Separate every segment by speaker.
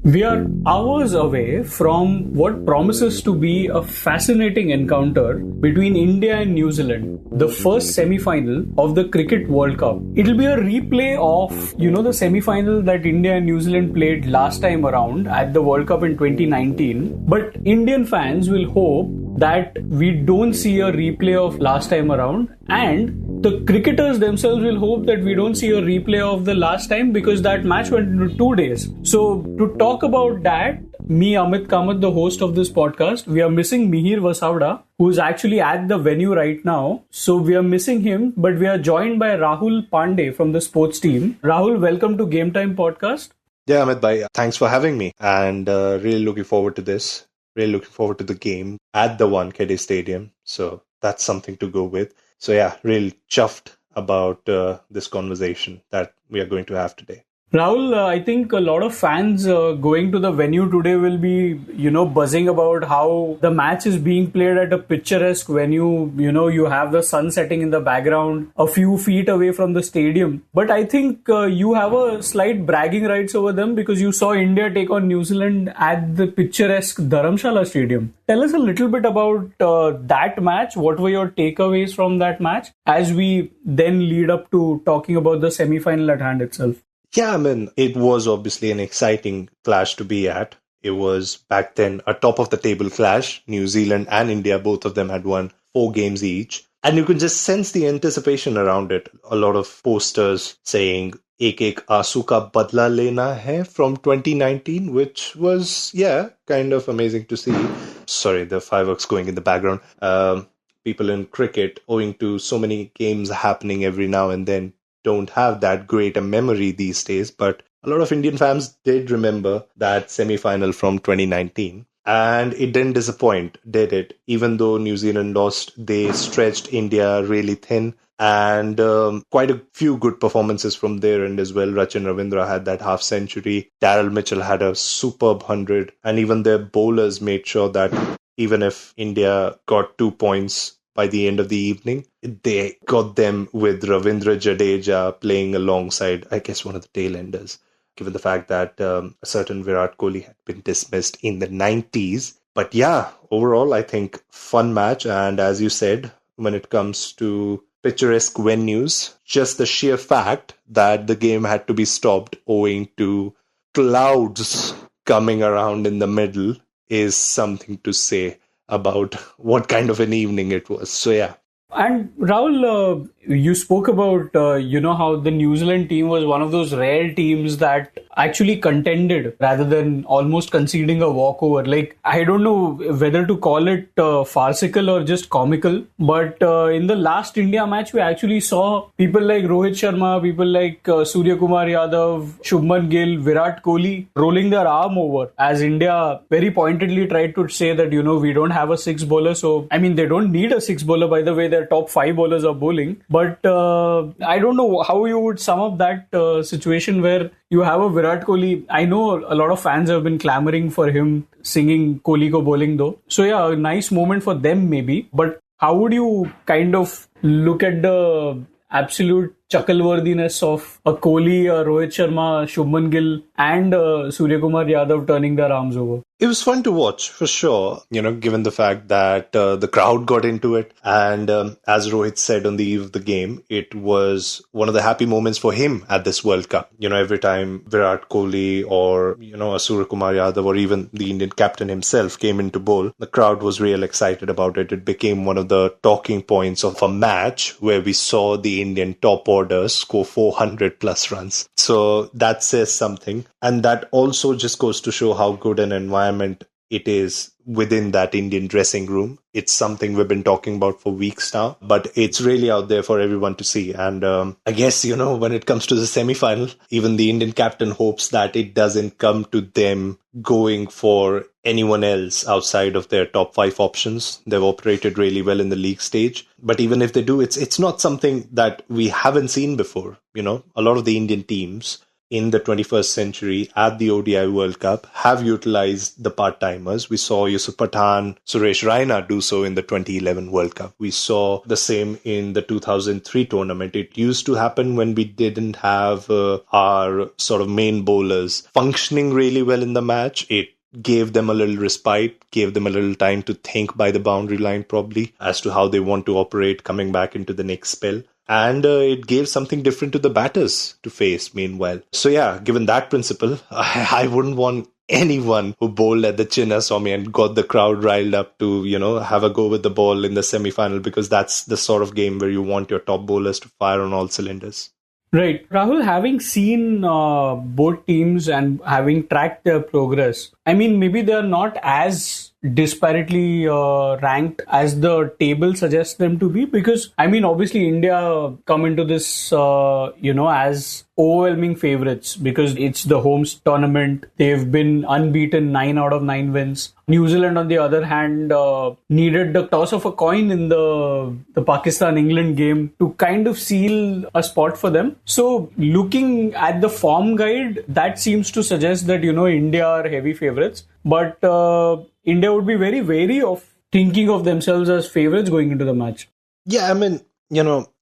Speaker 1: We are hours away from what promises to be a fascinating encounter between India and New Zealand, the first semi-final of the Cricket World Cup. It'll be a replay of, the semi-final that India and New Zealand played last time around at the World Cup in 2019. But Indian fans will hope that we don't see a replay of last time around, and the cricketers themselves will hope that we don't see a replay of the last time because that match went into 2 days. So to talk about that, me, Amit Kamath, the host of this podcast, we are missing Mihir Vasavda, who is actually at the venue right now. So we are missing him, but we are joined by Rahul Pandey from the sports team. Rahul, welcome to Game Time Podcast.
Speaker 2: Yeah, Amit bhai, thanks for having me, and really looking forward to this. Really looking forward to the game at the Wankhede Stadium. So that's something to go with. So yeah, really chuffed about this conversation that we are going to have today.
Speaker 1: Rahul, I think a lot of fans going to the venue today will be, buzzing about how the match is being played at a picturesque venue. You have the sun setting in the background a few feet away from the stadium. But I think you have a slight bragging rights over them because you saw India take on New Zealand at the picturesque Dharamshala Stadium. Tell us a little bit about that match. What were your takeaways from that match as we then lead up to talking about the semi-final at hand itself?
Speaker 2: Yeah, I mean, it was obviously an exciting clash to be at. It was back then a top of the table clash. New Zealand and India, both of them had won 4 games each. And you can just sense the anticipation around it. A lot of posters saying, Ek Ek Aasu Ka Badla Lena Hai from 2019, which was, kind of amazing to see. Sorry, the fireworks going in the background. People in cricket, owing to so many games happening every now and then, don't have that great a memory these days, but a lot of Indian fans did remember that semi-final from 2019. And it didn't disappoint, did it? Even though New Zealand lost, they stretched India really thin. And quite a few good performances from their end as well. Rachin Ravindra had that half century. Daryl Mitchell had a superb 100. And even their bowlers made sure that even if India got 2 points by the end of the evening, they got them with Ravindra Jadeja playing alongside, I guess, one of the tail-enders, given the fact that a certain Virat Kohli had been dismissed in the 90s. But yeah, overall, I think fun match. And as you said, when it comes to picturesque venues, just the sheer fact that the game had to be stopped owing to clouds coming around in the middle is something to say about what kind of an evening it was. So yeah.
Speaker 1: And Rahul, you spoke about, how the New Zealand team was one of those rare teams that actually contended rather than almost conceding a walkover. Like, I don't know whether to call it farcical or just comical, but in the last India match, we actually saw people like Rohit Sharma, people like Surya Kumar Yadav, Shubman Gill, Virat Kohli rolling their arm over as India very pointedly tried to say that, we don't have a 6 bowler. So, I mean, they don't need a 6 bowler, by the way, their top 5 bowlers are bowling. But I don't know how you would sum up that situation where you have a Virat Kohli. I know a lot of fans have been clamoring for him singing Kohli ko bowling though. So yeah, a nice moment for them maybe. But how would you kind of look at the absolute chuckle-worthiness of a Kohli, a Rohit Sharma, Shubman Gill and Surya Kumar Yadav turning their arms over?
Speaker 2: It was fun to watch, for sure, given the fact that the crowd got into it. And as Rohit said on the eve of the game, it was one of the happy moments for him at this World Cup. Every time Virat Kohli or, Surya Kumar Yadav or even the Indian captain himself came into bowl, the crowd was real excited about it. It became one of the talking points of a match where we saw the Indian top order score 400 plus runs. So that says something. And that also just goes to show how good an environment it is within that Indian dressing room. It's something we've been talking about for weeks now, but it's really out there for everyone to see. And I guess, when it comes to the semi-final, even the Indian captain hopes that it doesn't come to them going for anyone else outside of their top 5 options. They've operated really well in the league stage. But even if they do, it's not something that we haven't seen before. A lot of the Indian teams in the 21st century at the ODI World Cup have utilized the part-timers. We saw Yusuf Pathan, Suresh Raina do so in the 2011 World Cup. We saw the same in the 2003 tournament. It used to happen when we didn't have our sort of main bowlers functioning really well in the match. It gave them a little respite, gave them a little time to think by the boundary line probably as to how they want to operate coming back into the next spell. And it gave something different to the batters to face meanwhile. So yeah, given that principle, I wouldn't want anyone who bowled at the Chinnaswamy and got the crowd riled up to, have a go with the ball in the semi-final, because that's the sort of game where you want your top bowlers to fire on all cylinders.
Speaker 1: Right. Rahul, having seen both teams and having tracked their progress, I mean, maybe they're not as disparately ranked as the table suggests them to be, because, I mean, obviously India come into this, as overwhelming favorites because it's the home tournament. They've been unbeaten, 9 out of 9 wins. New Zealand, on the other hand, needed the toss of a coin in the Pakistan-England game to kind of seal a spot for them. So looking at the form guide, that seems to suggest that, India are heavy favorites. But India would be very wary of thinking of themselves as favorites going into the match.
Speaker 2: Yeah, I mean,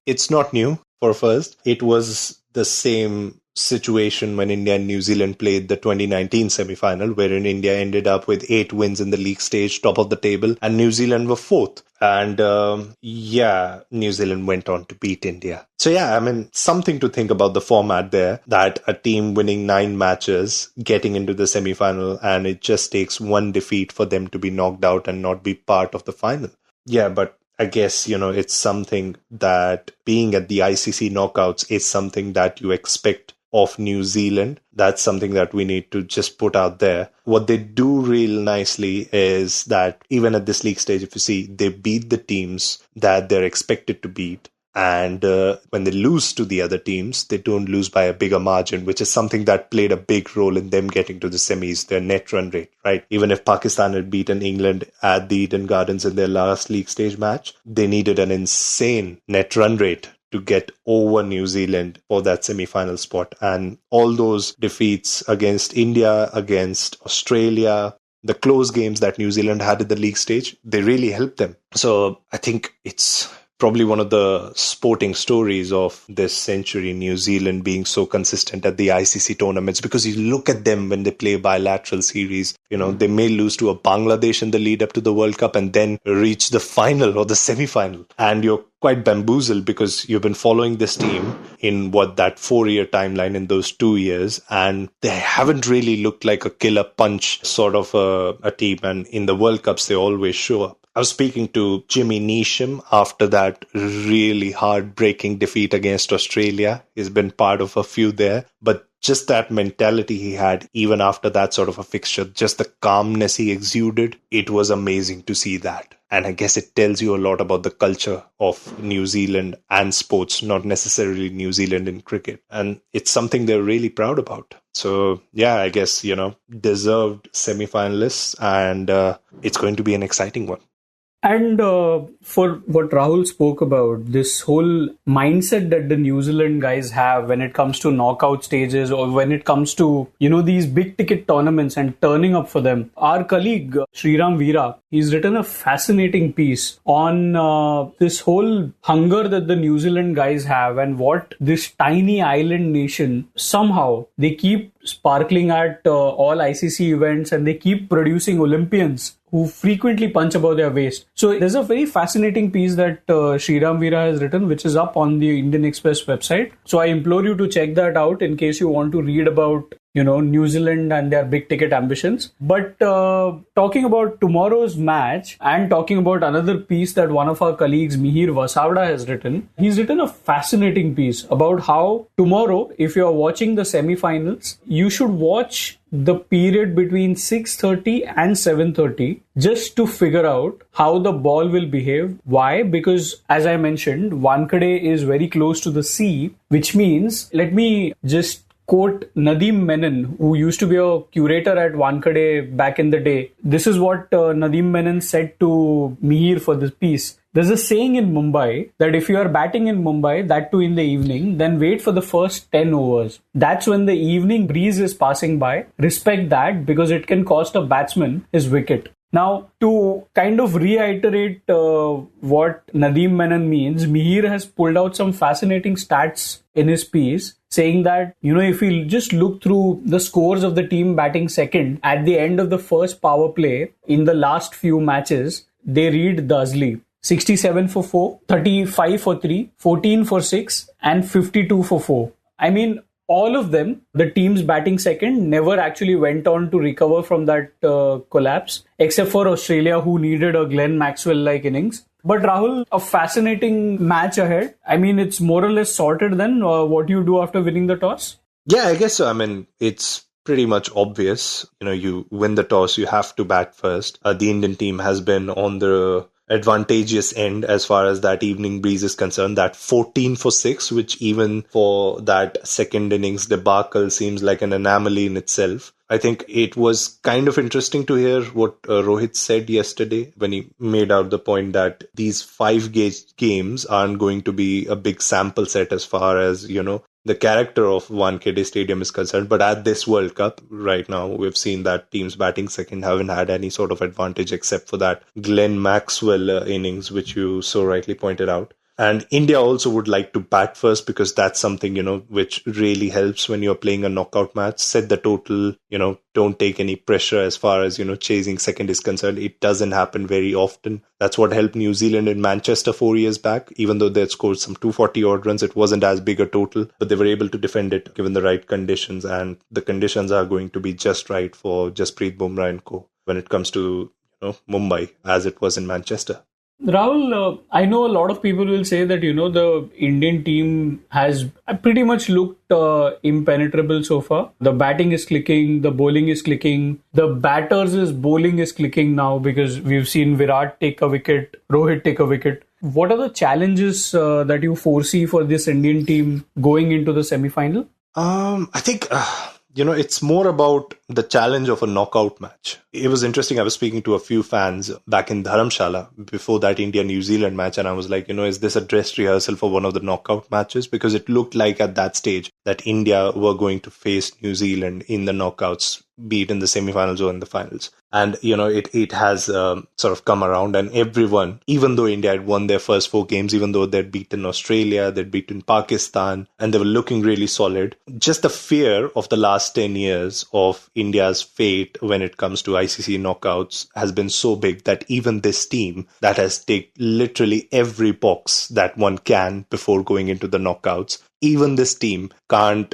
Speaker 2: it's not new for first. It was the same situation when India and New Zealand played the 2019 semi-final, wherein India ended up with 8 wins in the league stage, top of the table, and New Zealand were 4th. And New Zealand went on to beat India. So yeah, I mean, something to think about the format there, that a team winning 9 matches, getting into the semi-final, and it just takes one defeat for them to be knocked out and not be part of the final. Yeah, but I guess, it's something that being at the ICC knockouts is something that you expect of New Zealand. That's something that we need to just put out there. What they do real nicely is that even at this league stage, if you see, they beat the teams that they're expected to beat. And when they lose to the other teams, they don't lose by a bigger margin, which is something that played a big role in them getting to the semis, their net run rate, right? Even if Pakistan had beaten England at the Eden Gardens in their last league stage match, they needed an insane net run rate to get over New Zealand for that semi-final spot. And all those defeats against India, against Australia, the close games that New Zealand had at the league stage, they really helped them. So I think it's probably one of the sporting stories of this century, New Zealand being so consistent at the ICC tournaments, because you look at them when they play bilateral series, they may lose to a Bangladesh in the lead up to the World Cup and then reach the final or the semi-final. And you're quite bamboozled because you've been following this team in that 4-year timeline in those 2 years, and they haven't really looked like a killer punch sort of a team. And in the World Cups, they always show up. I was speaking to Jimmy Neesham after that really heartbreaking defeat against Australia. He's been part of a few there, but just that mentality he had even after that sort of a fixture, just the calmness he exuded, it was amazing to see that. And I guess it tells you a lot about the culture of New Zealand and sports, not necessarily New Zealand in cricket. And it's something they're really proud about. So yeah, I guess, deserved semi-finalists, and it's going to be an exciting one.
Speaker 1: And for what Rahul spoke about, this whole mindset that the New Zealand guys have when it comes to knockout stages or when it comes to, these big ticket tournaments and turning up for them. Our colleague, Sriram Veera, he's written a fascinating piece on this whole hunger that the New Zealand guys have and what this tiny island nation, somehow they keep sparkling at all ICC events and they keep producing Olympians who frequently punch above their waist. So there's a very fascinating piece that Sriram Veera has written, which is up on the Indian Express website. So I implore you to check that out in case you want to read about, New Zealand and their big ticket ambitions. But talking about tomorrow's match and talking about another piece that one of our colleagues, Mihir Vasavda, has written, he's written a fascinating piece about how tomorrow, if you're watching the semi-finals, you should watch the period between 6:30 and 7:30 just to figure out how the ball will behave. Why? Because as I mentioned, Wankhede is very close to the sea, which means, let me just quote Nadeem Menon, who used to be a curator at Wankhede back in the day. This is what Nadeem Menon said to Mihir for this piece. There's a saying in Mumbai that if you are batting in Mumbai, that too in the evening, then wait for the first 10 overs. That's when the evening breeze is passing by. Respect that because it can cost a batsman his wicket. Now, to kind of reiterate what Nadeem Menon means, Mihir has pulled out some fascinating stats in his piece saying that, if you just look through the scores of the team batting second at the end of the first power play in the last few matches, they read thusly: 67 for 4, 35 for 3, 14 for 6, and 52 for 4. I mean, all of them, the teams batting second, never actually went on to recover from that collapse, except for Australia, who needed a Glenn Maxwell-like innings. But Rahul, a fascinating match ahead. I mean, it's more or less sorted then, what you do after winning the toss?
Speaker 2: Yeah, I guess so. I mean, it's pretty much obvious. You win the toss, you have to bat first. The Indian team has been on the advantageous end as far as that evening breeze is concerned. That 14 for 6, which even for that second innings debacle seems like an anomaly in itself. I think it was kind of interesting to hear what Rohit said yesterday when he made out the point that these 5 games aren't going to be a big sample set as far as, the character of Wankhede Stadium is concerned. But at this World Cup right now, we've seen that teams batting second haven't had any sort of advantage except for that Glenn Maxwell innings, which you so rightly pointed out. And India also would like to bat first because that's something, which really helps when you're playing a knockout match. Set the total, don't take any pressure as far as, chasing second is concerned. It doesn't happen very often. That's what helped New Zealand in Manchester 4 years back. Even though they had scored some 240 odd runs, it wasn't as big a total, but they were able to defend it given the right conditions. And the conditions are going to be just right for Jasprit Bumrah and co. when it comes to, Mumbai, as it was in Manchester.
Speaker 1: Rahul, I know a lot of people will say that, the Indian team has pretty much looked impenetrable so far. The batting is clicking, the bowling is clicking, the batters' bowling is clicking now because we've seen Virat take a wicket, Rohit take a wicket. What are the challenges that you foresee for this Indian team going into the semi-final?
Speaker 2: I think... it's more about the challenge of a knockout match. It was interesting. I was speaking to a few fans back in Dharamshala before that India-New Zealand match. And I was like, is this a dress rehearsal for one of the knockout matches? Because it looked like at that stage that India were going to face New Zealand in the knockouts, be it in the semifinals or in the finals. And, it has sort of come around, and everyone, even though India had won their first 4 games, even though they'd beaten Australia, they'd beaten Pakistan, and they were looking really solid, just the fear of the last 10 years of India's fate when it comes to ICC knockouts has been so big that even this team that has ticked literally every box that one can before going into the knockouts, even this team can't,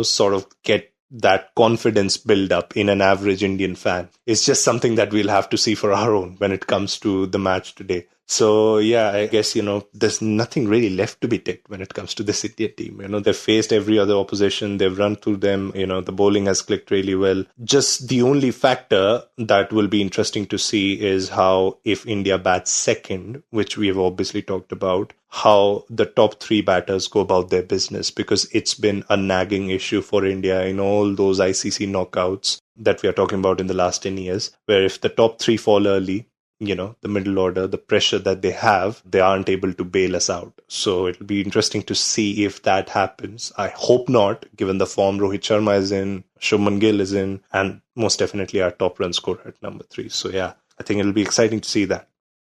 Speaker 2: sort of get that confidence build up in an average Indian fan. It's just something that we'll have to see for our own when it comes to the match today. So, yeah, I guess, there's nothing really left to be ticked when it comes to this Indian team. They've faced every other opposition. They've run through them. The bowling has clicked really well. Just the only factor that will be interesting to see is how, if India bats second, which we have obviously talked about, how the top 3 batters go about their business, because it's been a nagging issue for India in all those ICC knockouts that we are talking about in the last 10 years, where if the top 3 fall early, the middle order, the pressure that they have, they aren't able to bail us out. So it'll be interesting to see if that happens. I hope not, given the form Rohit Sharma is in, Shubman Gill is in, and most definitely our top run scorer at number 3. So yeah, I think it'll be exciting to see that.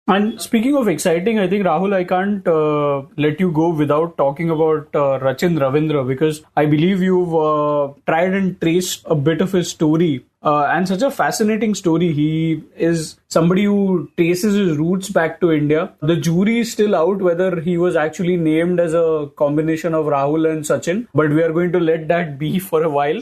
Speaker 1: And speaking of exciting, I think, Rahul, I can't let you go without talking about Rachin Ravindra, because I believe you've tried and traced a bit of his story. And such a fascinating story. He is somebody who traces his roots back to India. The jury is still out whether he was actually named as a combination of Rahul and Sachin, but we are going to let that be for a while.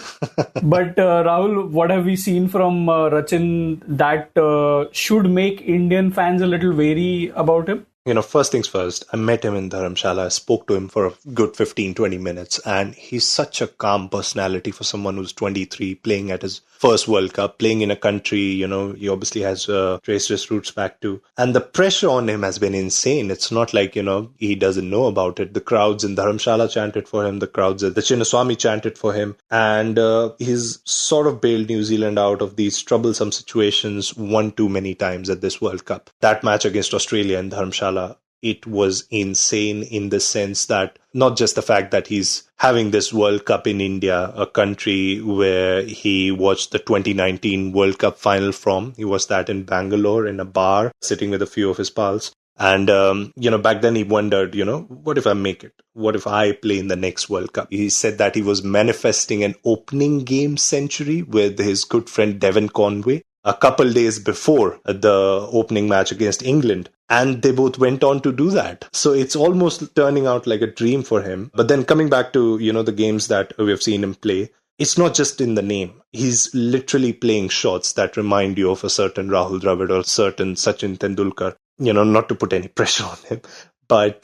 Speaker 1: But Rahul, what have we seen from Rachin that should make Indian fans a little wary about him?
Speaker 2: First things first, I met him in Dharamshala. I spoke to him for a good 15-20 minutes, and he's such a calm personality for someone who's 23, playing at his first World Cup, playing in a country, he obviously has traced his roots back to. And the pressure on him has been insane. It's not like, he doesn't know about it. The crowds in Dharamshala chanted for him. The crowds at the Chinnaswamy chanted for him. And he's sort of bailed New Zealand out of these troublesome situations one too many times at this World Cup. That match against Australia in Dharamshala it was insane in the sense that not just the fact that he's having this World Cup in India, a country where he watched the 2019 World Cup final from. He watched that in Bangalore in a bar, sitting with a few of his pals. And, back then he wondered, what if I make it? What if I play in the next World Cup? He said that he was manifesting an opening game century with his good friend Devon Conway a couple days before the opening match against England. And they both went on to do that. So it's almost turning out like a dream for him. But then coming back to, the games that we have seen him play, it's not just in the name. He's literally playing shots that remind you of a certain Rahul Dravid or certain Sachin Tendulkar. Not to put any pressure on him. But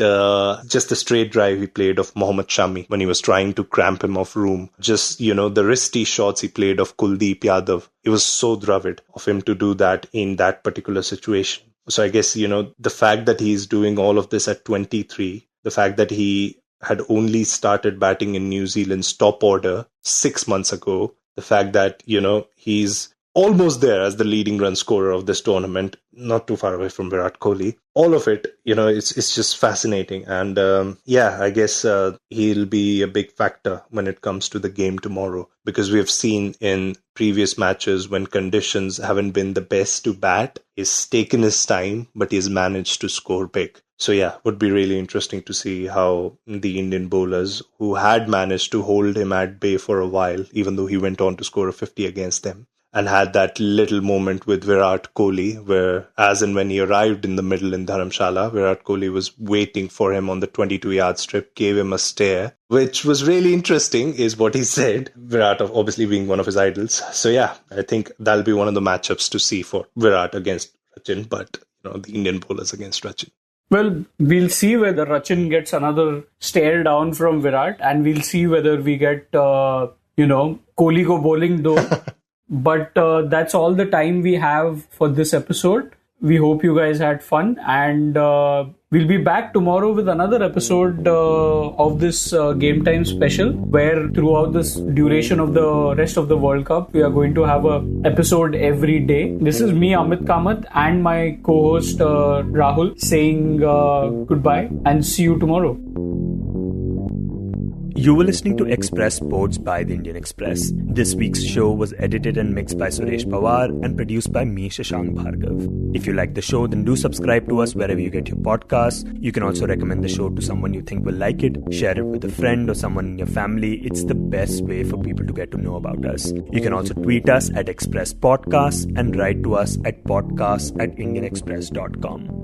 Speaker 2: just the straight drive he played of Mohammad Shami when he was trying to cramp him off room. Just, the wristy shots he played of Kuldeep Yadav. It was so Dravid of him to do that in that particular situation. So I guess, the fact that he's doing all of this at 23, the fact that he had only started batting in New Zealand's top order 6 months ago, the fact that, he's almost there as the leading run scorer of this tournament, not too far away from Virat Kohli. All of it, it's just fascinating. And I guess he'll be a big factor when it comes to the game tomorrow, because we have seen in previous matches when conditions haven't been the best to bat, he's taken his time, but he's managed to score big. So would be really interesting to see how the Indian bowlers, who had managed to hold him at bay for a while, even though he went on to score a 50 against them, and had that little moment with Virat Kohli, where as and when he arrived in the middle in Dharamshala, Virat Kohli was waiting for him on the 22-yard strip, gave him a stare, which was really interesting, is what he said. Virat obviously being one of his idols. So I think that'll be one of the matchups to see for Virat against Rachin, but the Indian bowlers against Rachin.
Speaker 1: Well, we'll see whether Rachin gets another stare down from Virat, and we'll see whether we get, Kohli ko bowling though. But that's all the time we have for this episode. We hope you guys had fun, and we'll be back tomorrow with another episode of this Game Time special, where throughout this duration of the rest of the World Cup, we are going to have an episode every day. This is me, Amit Kamath, and my co-host Rahul, saying goodbye and see you tomorrow.
Speaker 3: You were listening to Express Sports by the Indian Express. This week's show was edited and mixed by Suresh Pawar and produced by me, Shashank Bhargava. If you like the show, then do subscribe to us wherever you get your podcasts. You can also recommend the show to someone you think will like it. Share it with a friend or someone in your family. It's the best way for people to get to know about us. You can also tweet us at Express Podcasts and write to us at podcasts@indianexpress.com.